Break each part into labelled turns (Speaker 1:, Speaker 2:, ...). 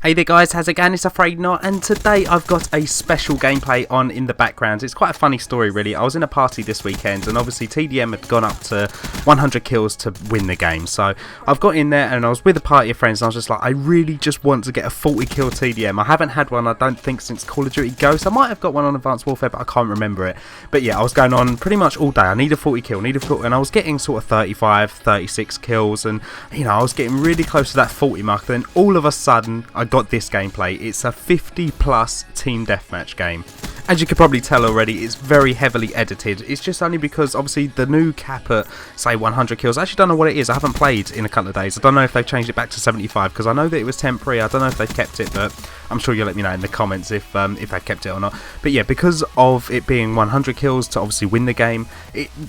Speaker 1: Hey there guys, how's it going? It's Afraid Not, and today I've got a special gameplay on in the background. It's quite a funny story really. I was in a party this weekend and obviously TDM had gone up to 100 kills to win the game. So I've got in there and I was with a party of friends and I was just like, I really just want to get a 40 kill TDM. I haven't had one, I don't think, since Call of Duty Ghosts. I might have got one on Advanced Warfare, but I can't remember it. But yeah, I was going on pretty much all day. I need a 40 kill, and I was getting sort of 35, 36 kills, and you know, I was getting really close to that 40 mark. Then all of a sudden I got this gameplay. It's a 50 plus team deathmatch game. As you could probably tell already, it's very heavily edited. It's just only because obviously the new cap at say 100 kills, I actually don't know what it is. I haven't played in a couple of days. I don't know if they've changed it back to 75 because I know that it was temporary. I don't know if they've kept it, but I'm sure you'll let me know in the comments if they've kept it or not. But yeah, because of it being 100 kills to obviously win the game,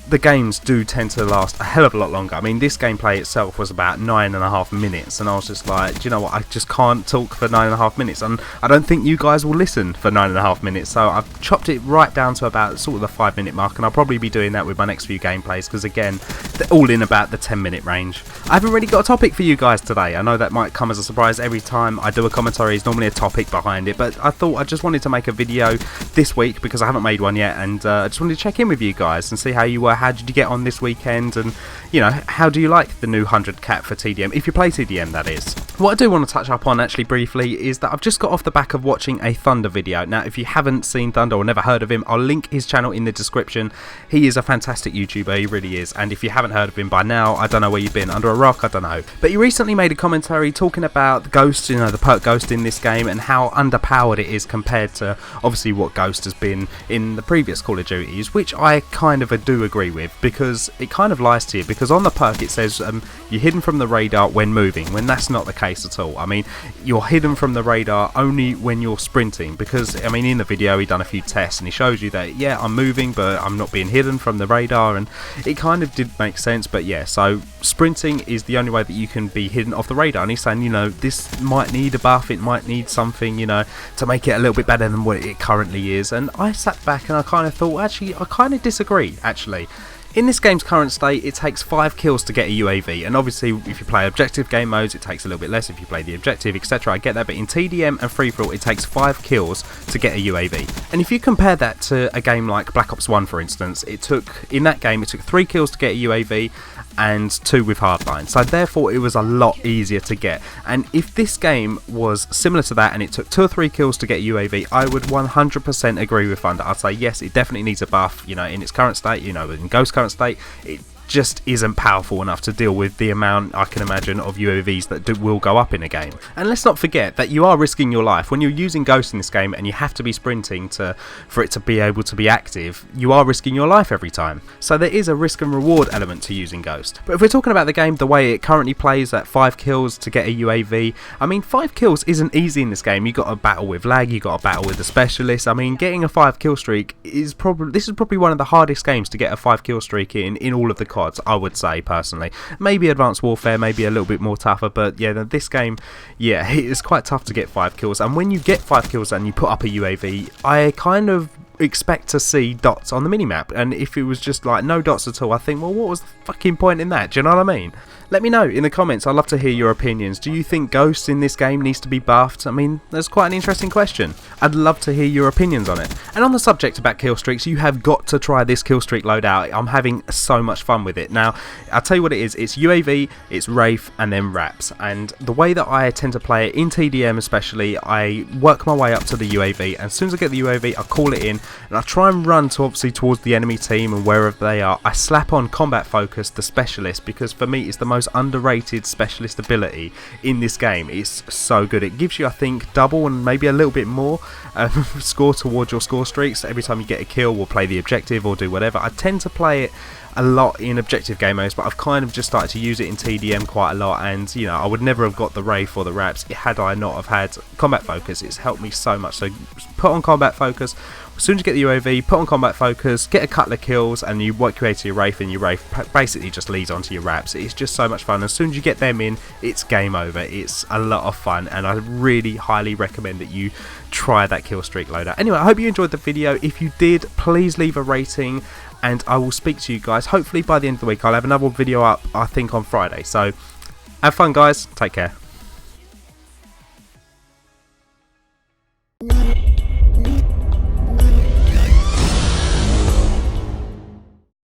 Speaker 1: the games do tend to last a hell of a lot longer. I mean, this gameplay itself was about 9.5 minutes, and I was just like, do you know what? I just can't talk for 9.5 minutes, and I don't think you guys will listen for 9.5 minutes. So I've chopped it right down to about sort of the 5-minute mark, and I'll probably be doing that with my next few gameplays because again, they're all in about the 10-minute range. I haven't really got a topic for you guys today. I know that might come as a surprise. Every time I do a commentary, there's normally a topic behind it, but I thought I just wanted to make a video this week because I haven't made one yet, and I just wanted to check in with you guys and see how you were. How did you get on this weekend, and you know, how do you like the new 100 cap for TDM, if you play TDM, that is. What I do want to touch up on actually briefly is that I've just got off the back of watching a Thunder video. Now, if you haven't seen Thunder or never heard of him, I'll link his channel in the description. He is a fantastic YouTuber, he really is, and if you haven't heard of him by now, I don't know where you've been, under a rock, I don't know. But he recently made a commentary talking about the Ghost, you know, the perk Ghost in this game, and how underpowered it is compared to obviously what Ghost has been in the previous Call of Duties, which I kind of do agree with, because it kind of lies to you, because on the perk it says you're hidden from the radar when moving, when that's not the case at all. I mean, you're hidden from the radar only when you're sprinting, because I mean, in the video he done a few tests and he shows you that yeah, I'm moving but I'm not being hidden from the radar, and it kind of did make sense. But yeah, so sprinting is the only way that you can be hidden off the radar, and he's saying, you know, this might need a buff, it might need something, you know, to make it a little bit better than what it currently is. And I sat back and I kind of thought, actually, I kind of disagree, actually. In this game's current state, it takes 5 kills to get a UAV, and obviously if you play objective game modes it takes a little bit less if you play the objective, etc. I get that, but in TDM and free-for-all it takes 5 kills to get a UAV. And if you compare that to a game like Black Ops 1 for instance, in that game it took 3 kills to get a UAV and 2 with hardline, so therefore it was a lot easier to get. And if this game was similar to that and it took 2 or 3 kills to get a UAV, I would 100% agree with Thunder. I'd say yes, it definitely needs a buff, you know, in its current state, you know, in Ghost current state, it just isn't powerful enough to deal with the amount, I can imagine, of UAVs that will go up in a game. And let's not forget that you are risking your life when you're using Ghost in this game, and you have to be sprinting for it to be able to be active. You are risking your life every time, so there is a risk and reward element to using Ghost. But if we're talking about the game the way it currently plays, at 5 kills to get a UAV, I mean, 5 kills isn't easy in this game. You got to battle with lag, you got to battle with the specialist. I mean, getting a 5 kill streak is probably one of the hardest games to get a 5 kill streak in all of the CODs, I would say personally. Maybe Advanced Warfare, maybe a little bit more tougher, but yeah, this game, yeah, it is quite tough to get 5 kills. And when you get 5 kills and you put up a UAV, I kind of expect to see dots on the minimap, and if it was just like no dots at all, I think, well, what was the fucking point in that? Do you know what I mean? Let me know in the comments. I'd love to hear your opinions. Do you think Ghost in this game needs to be buffed? I mean, that's quite an interesting question. I'd love to hear your opinions on it. And on the subject about kill streaks, you have got to try this kill streak loadout. I'm having so much fun with it. Now, I'll tell you what it is. It's UAV, it's Wraith, and then Raps. And the way that I tend to play it, in TDM especially, I work my way up to the UAV. And as soon as I get the UAV, I call it in, and I try and run obviously towards the enemy team and wherever they are. I slap on Combat Focus, the specialist, because for me it's the most underrated specialist ability in this game. It's so good. It gives you, I think, double and maybe a little bit more score towards your score streaks. Every time you get a kill, we'll play the objective or do whatever. I tend to play it a lot in objective game modes, but I've kind of just started to use it in TDM quite a lot, and you know, I would never have got the Wraith or the Raps had I not have had Combat Focus. It's helped me so much. So put on Combat Focus. As soon as you get the UAV, put on Combat Focus, get a couple of kills, and you work your way to your Wraith, and your Wraith basically just leads onto your Raps. It's just so much fun. As soon as you get them in, it's game over. It's a lot of fun, and I really highly recommend that you try that kill streak loadout. Anyway, I hope you enjoyed the video. If you did, please leave a rating, and I will speak to you guys hopefully by the end of the week. I'll have another video up, I think, on Friday. So have fun, guys. Take care.